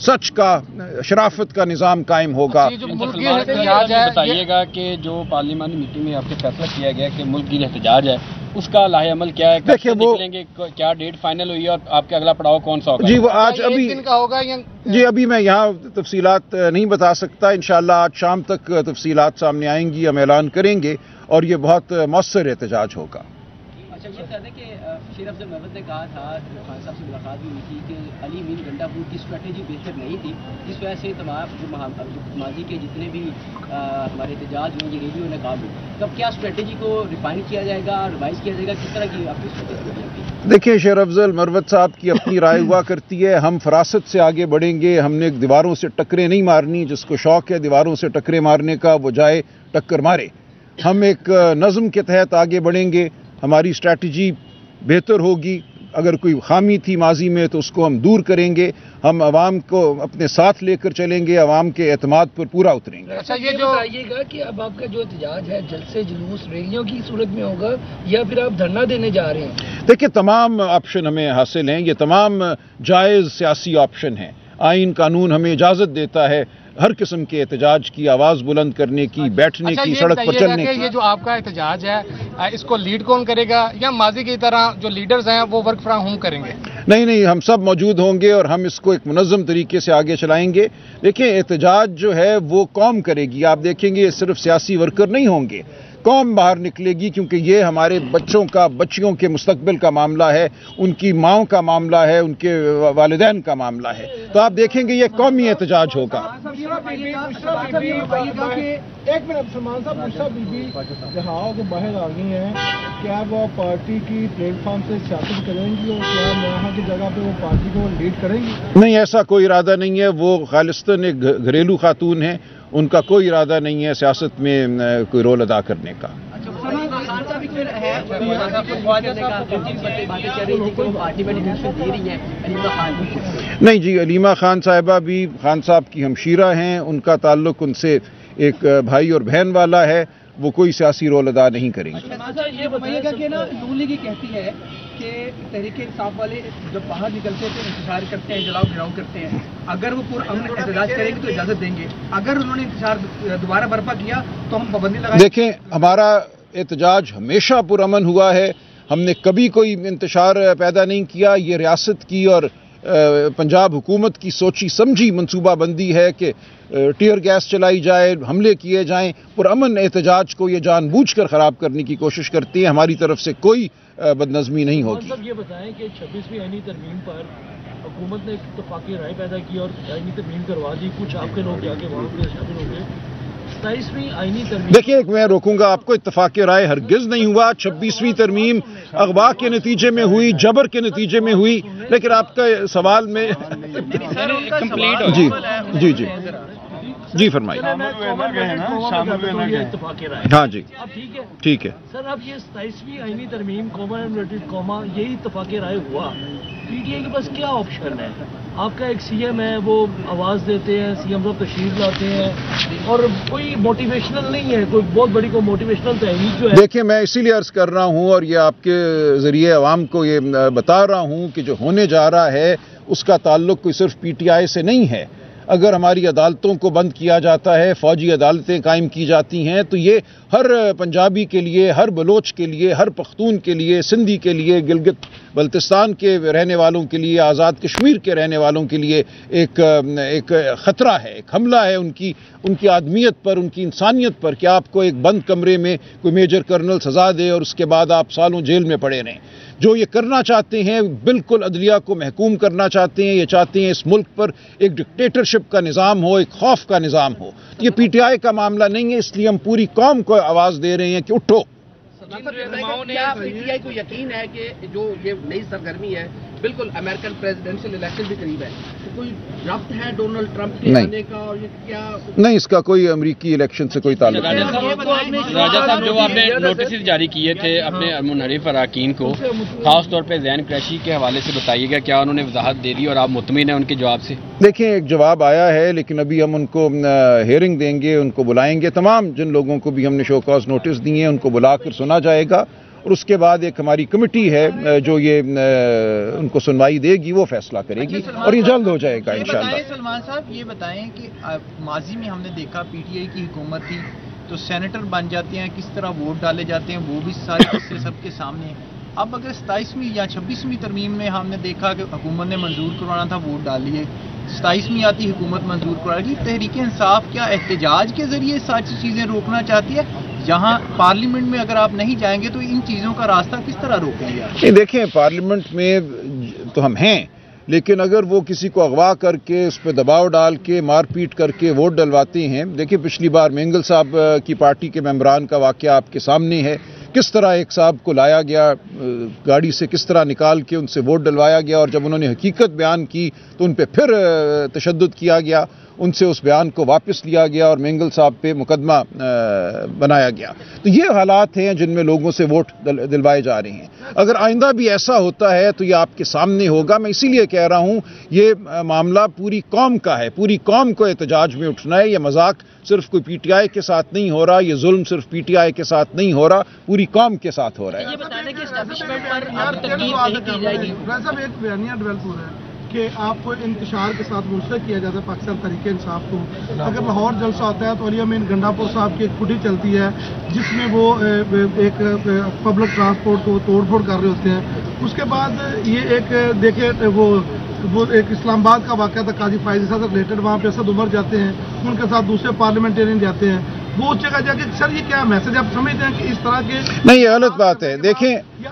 سچ کا شرافت کا نظام قائم ہوگا. بتائیے گا کہ جو پارلیمانی میٹنگ میں آپ سے فیصلہ کیا گیا کہ ملک گیر احتجاج ہے اس کا لاہ عمل کیا ہے؟ دیکھیں وہ کیا ڈیٹ فائنل ہوئی ہے اور آپ کا اگلا پڑاؤ کون سا ہوگا؟ جی وہ آج جی ابھی میں یہاں تفصیلات نہیں بتا سکتا. انشاءاللہ آج شام تک تفصیلات سامنے آئیں گی, ہم اعلان کریں گے اور یہ بہت مؤثر احتجاج ہوگا. اچھا یہ کہتے ہیں کہ شیر افضل محمد نے کہا تھا, خان صاحب سے ملاقات بھی ہوئی تھی کہ علی امین گنڈا پور کی اسٹریٹجی بہتر نہیں تھی, جس وجہ سے تمام ماضی کے جتنے بھی ہمارے احتجاج ہوئے یہ ریلیوں ناکام ہوئے. تب کیا اسٹریٹجی کو ریفائن کیا جائے گا, ریوائز کیا جائے گا, کس طرح کی آپ کی اسٹریٹجی؟ دیکھیں شیر افضل مروت صاحب کی اپنی رائے ہوا کرتی ہے, ہم فراست سے آگے بڑھیں گے. ہم نے دیواروں سے ٹکریں نہیں مارنی. جس کو شوق ہے دیواروں سے ٹکریں مارنے کا وہ جائے ٹکر مارے. ہم ایک نظم کے تحت آگے بڑھیں گے. ہماری اسٹریٹجی بہتر ہوگی. اگر کوئی خامی تھی ماضی میں تو اس کو ہم دور کریں گے. ہم عوام کو اپنے ساتھ لے کر چلیں گے, عوام کے اعتماد پر پورا اتریں گے. اچھا یہ جو بتائیے گا کہ اب آپ کا جو احتجاج ہے جلسے جلوس ریلیوں کی صورت میں ہوگا یا پھر آپ دھرنا دینے جا رہے ہیں؟ دیکھیں تمام آپشن ہمیں حاصل ہیں. یہ تمام جائز سیاسی آپشن ہیں. آئین قانون ہمیں اجازت دیتا ہے ہر قسم کے احتجاج کی, آواز بلند کرنے کی, بیٹھنے کی, سڑک پر چلنے کی. یہ جو آپ کا احتجاج ہے اس کو لیڈ کون کرے گا یا ماضی کی طرح جو لیڈرز ہیں وہ ورک فرام ہوم کریں گے؟ نہیں, ہم سب موجود ہوں گے اور ہم اس کو ایک منظم طریقے سے آگے چلائیں گے. دیکھیں احتجاج جو ہے وہ قوم کرے گی. آپ دیکھیں گے صرف سیاسی ورکر نہیں ہوں گے, قوم باہر نکلے گی, کیونکہ یہ ہمارے بچیوں کے مستقبل کا معاملہ ہے, ان کی ماؤں کا معاملہ ہے, ان کے والدین کا معاملہ ہے. تو آپ دیکھیں گے یہ قومی احتجاج ہوگا. ایک منٹ سلمان صاحب, مشرا بی بی جہاں کے باہر آ گئی ہیں, کیا وہ پارٹی کی پلیٹ فارم سے سیاست کریں گی اور کیا وہاں کی جگہ پہ وہ پارٹی کو لیڈ کریں گی؟ نہیں, ایسا کوئی ارادہ نہیں ہے. وہ خالصتاً ایک گھریلو خاتون ہیں, ان کا کوئی ارادہ نہیں ہے سیاست میں کوئی رول ادا کرنے کا. نہیں جی, علیمہ خان صاحبہ بھی خان صاحب کی ہمشیرہ ہیں. ان کا تعلق ان سے ایک بھائی اور بہن والا ہے. وہ کوئی سیاسی رول ادا نہیں کریں گے. یہ بتائیے گا کہ نا نون لیگ کہتی ہے کہ تحریک انصاف والے جب باہر نکلتے ہیں تو انتشار کرتے ہیں, جلاؤ گھراؤ کرتے ہیں. اگر وہ پرامن احتجاج کریں گے تو اجازت دیں گے, اگر انہوں نے انتشار دوبارہ برپا کیا تو ہم پابندی لگائیں. دیکھیں ہمارا احتجاج ہمیشہ پرامن ہوا ہے. ہم نے کبھی کوئی انتشار پیدا نہیں کیا. یہ ریاست کی اور پنجاب حکومت کی سوچی سمجھی منصوبہ بندی ہے کہ ٹیئر گیس چلائی جائے, حملے کیے جائیں. پرامن احتجاج کو یہ جان بوجھ کر خراب کرنے کی کوشش کرتی ہیں. ہماری طرف سے کوئی بدنظمی نہیں ہوگی. یہ بتائیں کہ 26ویں آئینی ترمیم پر حکومت نے ایک اتفاقی رائے پیدا کی اور آئینی ترمیم کروا دی. کچھ آپ کے لوگ جا کے وہاں پہ شامل ہو گئے. 27ویں آئینی ترمیم, دیکھیں ایک میں روکوں گا آپ کو, اتفاق رائے ہرگز نہیں ہوا. 26ویں ترمیم اغوا کے نتیجے میں ہوئی, جبر کے نتیجے میں ہوئی. لیکن آپ کا سوال میں جی فرمائیے. ہاں جی ٹھیک ہے سر. اب یہ 27ویں آئینی ترمیم قوما یہی اتفاق رائے ہوا, پی ٹی آئی کے پاس کیا آپشن ہے؟ آپ کا ایک سی ایم ہے, وہ آواز دیتے ہیں, سی ایم صاحب تشریف لاتے ہیں اور کوئی موٹیویشنل نہیں ہے, کوئی بہت بڑی کوئی موٹیویشنل تحریک جو ہے. دیکھیں میں اسی لیے عرض کر رہا ہوں اور یہ آپ کے ذریعے عوام کو یہ بتا رہا ہوں کہ جو ہونے جا رہا ہے اس کا تعلق کوئی صرف پی ٹی آئی سے نہیں ہے. اگر ہماری عدالتوں کو بند کیا جاتا ہے, فوجی عدالتیں قائم کی جاتی ہیں, تو یہ ہر پنجابی کے لیے, ہر بلوچ کے لیے, ہر پختون کے لیے, سندھی کے لیے, گلگت بلتستان کے رہنے والوں کے لیے, آزاد کشمیر کے رہنے والوں کے لیے ایک خطرہ ہے, ایک حملہ ہے ان کی آدمیت پر, ان کی انسانیت پر, کہ آپ کو ایک بند کمرے میں کوئی میجر کرنل سزا دے اور اس کے بعد آپ سالوں جیل میں پڑے رہیں. جو یہ کرنا چاہتے ہیں بالکل عدلیہ کو محکوم کرنا چاہتے ہیں. یہ چاہتے ہیں اس ملک پر ایک ڈکٹیٹرشپ کا نظام ہو, ایک خوف کا نظام ہو. یہ پی ٹی آئی کا معاملہ نہیں ہے, اس لیے ہم پوری قوم کو آواز دے رہے ہیں کہ اٹھو. کیا پی ٹی آئی کو یقین ہے کہ جو یہ نئی سرگرمی ہے بالکل امریکن پریزیڈنشل الیکشن بھی قریب ہے, تو کوئی ربط ہے ڈونلڈ ٹرمپ کے آنے کا, اور یہ کیا نہیں, اس کا کوئی امریکی الیکشن سے کوئی تعلق نہیں. راجہ صاحب جو آپ نے نوٹسز جاری کیے تھے اپنے منحرف اراکین کو, خاص طور پہ زین قریشی کے حوالے سے بتائیے گا, کیا انہوں نے وضاحت دے دی اور آپ مطمئن ہیں ان کے جواب سے؟ دیکھیں ایک جواب آیا ہے, لیکن ابھی ہم ان کو ہیئرنگ دیں گے, ان کو بلائیں گے. تمام جن لوگوں کو بھی ہم نے شو کاز نوٹس دیے ہیں ان کو بلا کر سنا جائے گا اور اس کے بعد ایک ہماری کمیٹی ہے جو یہ ان کو سنوائی دے گی، وہ فیصلہ کرے گی اور یہ جلد ہو جائے گا انشاءاللہ۔ سلمان صاحب یہ بتائیں کہ ماضی میں ہم نے دیکھا پی ٹی آئی کی حکومت تھی تو سینیٹر بن جاتے ہیں، کس طرح ووٹ ڈالے جاتے ہیں، وہ بھی سارے قصے سب کے سامنے ہیں۔ اب اگر 27ویں یا 26ویں ترمیم میں ہم نے دیکھا کہ حکومت نے منظور کروانا تھا، ووٹ ڈال لیے، 27ویں آتی حکومت منظور کروا گی، تحریک انصاف کیا احتجاج کے ذریعے ساری چیزیں روکنا چاہتی ہے؟ یہاں پارلیمنٹ میں اگر آپ نہیں جائیں گے تو ان چیزوں کا راستہ کس طرح روکیں گے آپ؟ دیکھیں، پارلیمنٹ میں تو ہم ہیں، لیکن اگر وہ کسی کو اغوا کر کے اس پہ دباؤ ڈال کے مار پیٹ کر کے ووٹ ڈلواتے ہیں، دیکھیں پچھلی بار مینگل صاحب کی پارٹی کے ممبران کا واقعہ آپ کے سامنے ہے، کس طرح ایک صاحب کو لایا گیا گاڑی سے، کس طرح نکال کے ان سے ووٹ ڈلوایا گیا، اور جب انہوں نے حقیقت بیان کی تو ان پہ پھر تشدد کیا گیا، ان سے اس بیان کو واپس لیا گیا اور مینگل صاحب پہ مقدمہ بنایا گیا۔ تو یہ حالات ہیں جن میں لوگوں سے ووٹ دلوائے جا رہے ہیں۔ اگر آئندہ بھی ایسا ہوتا ہے تو یہ آپ کے سامنے ہوگا۔ میں اسی لیے کہہ رہا ہوں یہ معاملہ پوری قوم کا ہے، پوری قوم کو احتجاج میں اٹھنا ہے۔ یہ مذاق صرف کوئی پی ٹی آئی کے ساتھ نہیں ہو رہا، یہ ظلم صرف پی ٹی آئی کے ساتھ نہیں ہو رہا، پوری قوم کے ساتھ ہو رہا ہے۔ یہ بتا دیں کہ اسٹیبلشمنٹ پر تنقید نہیں کی جائے گی۔ ایک بیانیہ ڈیولپ ہو رہا ہے کہ آپ کو انتشار کے ساتھ منسلک کیا جاتا ہے پاکستان تحریک انصاف کو۔ اگر لاہور جلسہ ہوتا ہے تو علی امین گنڈا پور صاحب کی ایک فوٹیج چلتی ہے جس میں وہ ایک پبلک ٹرانسپورٹ کو توڑ پھوڑ کر رہے ہوتے ہیں۔ اس کے بعد یہ ایک دیکھیں وہ ایک اسلام آباد کا واقعہ تھا، قاضی فائز صاحب سے ریلیٹڈ، وہاں پہ اسد عمر جاتے ہیں، ان کے ساتھ دوسرے پارلیمنٹرین جاتے ہیں، وہ جگہ جا کے سر یہ کیا میسج آپ سمجھتے ہیں کہ اس طرح کے؟ نہیں، یہ غلط بات ہے۔ دیکھیں، یہ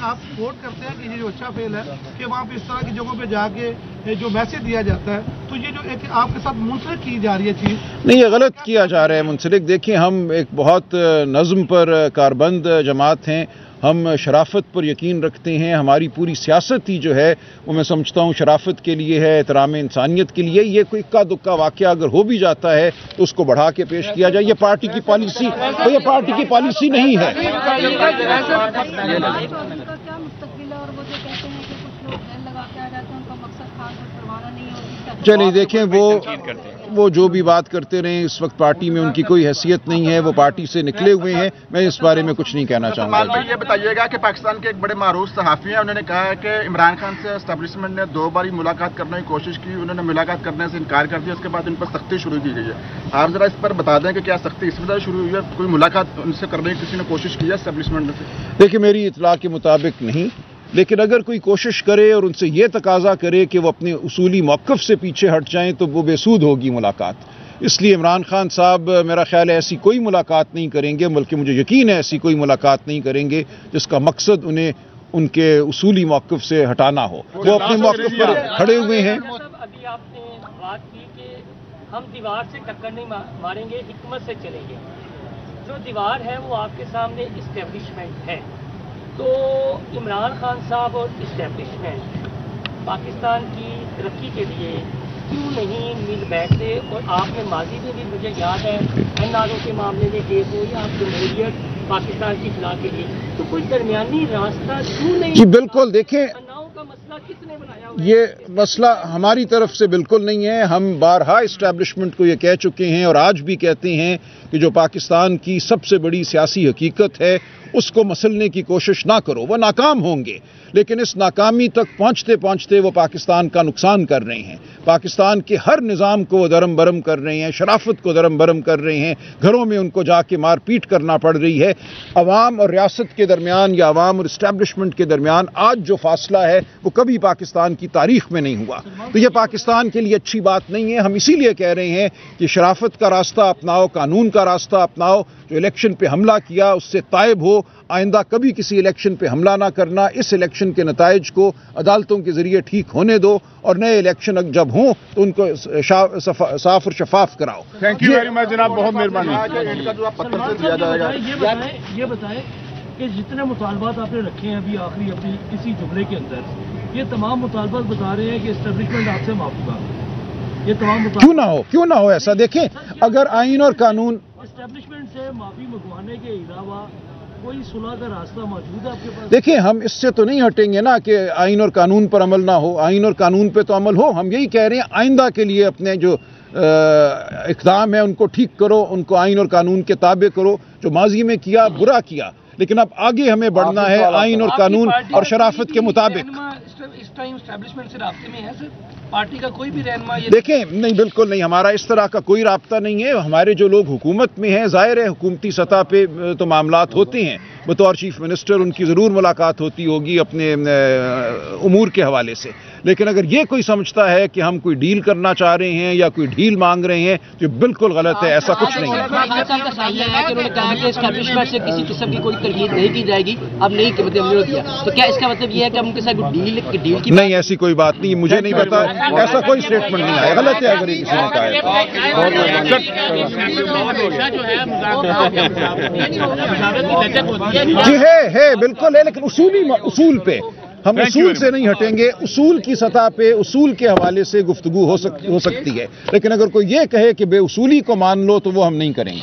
آپ ووٹ کرتے ہیں کہ یہ جو اچھا فیل ہے کہ وہاں پہ اس طرح کی جگہوں پہ جا کے جو میسج دیا جاتا ہے، تو یہ جو ایک آپ کے ساتھ منسلک کی جا رہی ہے چیز، نہیں، یہ غلط کیا جا رہا ہے منسلک۔ دیکھیں، ہم ایک بہت نظم پر کاربند جماعت ہیں، ہم شرافت پر یقین رکھتے ہیں، ہماری پوری سیاست ہی جو ہے وہ میں سمجھتا ہوں شرافت کے لیے ہے، احترام انسانیت کے لیے۔ یہ کوئی اکا دکا واقعہ اگر ہو بھی جاتا ہے تو اس کو بڑھا کے پیش کیا جائے، یہ پارٹی کی پالیسی نہیں ہے۔ چلیے دیکھیں، وہ جو بھی بات کرتے رہیں، اس وقت پارٹی میں ان کی کوئی حیثیت نہیں ہے، وہ پارٹی سے نکلے ہوئے ہیں، میں اس بارے میں کچھ نہیں کہنا چاہوں گا۔ یہ بتائیے گا کہ پاکستان کے ایک بڑے معروف صحافی ہیں، انہوں نے کہا ہے کہ عمران خان سے اسٹیبلشمنٹ نے 2 بار ملاقات کرنے کی کوشش کی، انہوں نے ملاقات کرنے سے انکار کر دیا، اس کے بعد ان پر سختی شروع کی گئی ہے۔ آپ ذرا اس پر بتا دیں کہ کیا سختی اس وجہ شروع ہوئی ہے؟ کوئی ملاقات ان سے کرنے کی کسی نے کوشش کی ہے اسٹیبلشمنٹ سے؟ دیکھیں، میری اطلاع کے مطابق نہیں، لیکن اگر کوئی کوشش کرے اور ان سے یہ تقاضا کرے کہ وہ اپنے اصولی موقف سے پیچھے ہٹ جائیں تو وہ بے سود ہوگی ملاقات۔ اس لیے عمران خان صاحب میرا خیال ہے ایسی کوئی ملاقات نہیں کریں گے، بلکہ مجھے یقین ہے ایسی کوئی ملاقات نہیں کریں گے جس کا مقصد انہیں ان کے اصولی موقف سے ہٹانا ہو۔ وہ اپنے موقف پر کھڑے ہوئے ہیں۔ ابھی آپ نے بات کی کہ ہم دیوار سے ٹکر نہیں ماریں گے، حکمت سے چلیں گے۔ جو دیوار ہے وہ آپ کے سامنے اسٹیبلشمنٹ ہے، تو عمران خان صاحب اور اسٹیبلشمنٹ پاکستان کی ترقی کے لیے کیوں نہیں مل بیٹھتے؟ اور آپ نے ماضی میں بھی، مجھے یاد ہے، این آر او کے معاملے میں کیس ہو یا آپ جمہوریت پاکستان کی فلاح کے لیے، تو کوئی درمیانی راستہ کیوں نہیں؟ جی بالکل، دیکھیں، کا مسئلہ کس نے بنایا ہوا ہے؟ یہ مسئلہ ہماری طرف سے بالکل نہیں ہے۔ ہم بارہا اسٹیبلشمنٹ کو یہ کہہ چکے ہیں اور آج بھی کہتے ہیں کہ جو پاکستان کی سب سے بڑی سیاسی حقیقت ہے اس کو مسلنے کی کوشش نہ کرو، وہ ناکام ہوں گے، لیکن اس ناکامی تک پہنچتے پہنچتے وہ پاکستان کا نقصان کر رہے ہیں، پاکستان کے ہر نظام کو وہ درم برم کر رہے ہیں، شرافت کو درم برم کر رہے ہیں، گھروں میں ان کو جا کے مار پیٹ کرنا پڑ رہی ہے۔ عوام اور ریاست کے درمیان یا عوام اور اسٹیبلشمنٹ کے درمیان آج جو فاصلہ ہے وہ کبھی پاکستان کی تاریخ میں نہیں ہوا، تو یہ پاکستان کے لیے اچھی بات نہیں ہے۔ ہم اسی لیے کہہ رہے ہیں کہ شرافت کا راستہ اپناؤ، قانون کا راستہ اپناؤ، جو الیکشن پہ حملہ کیا اس سے تائب ہو، آئندہ کبھی کسی الیکشن پہ حملہ نہ کرنا، اس الیکشن کے نتائج کو عدالتوں کے ذریعے ٹھیک ہونے دو اور نئے الیکشن جب ہوں تو ان کو صاف اور شفاف کراؤ۔ تھینک یو ویری مچ جناب، بہت مہربانی۔ یہ بتائیں کہ جتنے مطالبات آپ نے رکھے ہیں ابھی آخری اپنی کسی جملے کے اندر، یہ تمام مطالبات بتا رہے ہیں کہ اسٹیبلشمنٹ آپ سے معافی مانگے، یہ تمام کیوں نہ ہو ایسا؟ دیکھیں، اگر آئین اور قانون اسٹیبلشمنٹ سے معافی منگوانے کے علاوہ کوئی صلح کا راستہ موجود ہے آپ کے پاس؟ دیکھیں، ہم اس سے تو نہیں ہٹیں گے نا کہ آئین اور قانون پر عمل نہ ہو، آئین اور قانون پہ تو عمل ہو۔ ہم یہی کہہ رہے ہیں آئندہ کے لیے اپنے جو اقدام ہیں ان کو ٹھیک کرو، ان کو آئین اور قانون کے تابع کرو۔ جو ماضی میں کیا برا کیا، لیکن اب آگے ہمیں بڑھنا ہے آئین اور قانون اور شرافت کے مطابق. اس ٹائم اسٹیبلشمنٹ سے رابطے میں ہے سر پارٹی کا کوئی بھی رہنما؟ دیکھیں نہیں، بالکل نہیں، ہمارا اس طرح کا کوئی رابطہ نہیں ہے. ہمارے جو لوگ حکومت میں ہیں، ظاہر ہے حکومتی سطح پہ تو معاملات ہوتے ہیں، بطور چیف منسٹر ان کی ضرور ملاقات ہوتی ہوگی اپنے امور کے حوالے سے. لیکن اگر یہ کوئی سمجھتا ہے کہ ہم کوئی ڈیل کرنا چاہ رہے ہیں یا کوئی ڈیل مانگ رہے ہیں تو یہ بالکل غلط ہے، ایسا کچھ نہیں ہے. خان صاحب کا سوال یہ ہے کہ انہوں نے کہا کہ اسٹیبلشمنٹ سے کسی قسم کی کوئی تردید نہیں کی جائے گی، اب نہیں کہ مطلب دیا، تو کیا اس کا مطلب یہ ہے کہ ہم ان کے ساتھ ڈیل کی نہیں، ایسی کوئی بات نہیں، مجھے نہیں پتا، ایسا کوئی اسٹیٹمنٹ نہیں آیا. غلط ہے اگر یہ کسی نے کہا ہے. جی ہے بالکل ہے، لیکن اصول پہ ہم اصول سے نہیں ہٹیں گے. اصول کی سطح پہ اصول کے حوالے سے گفتگو ہو سکتی ہے، لیکن اگر کوئی یہ کہے کہ بے اصولی کو مان لو تو وہ ہم نہیں کریں گے.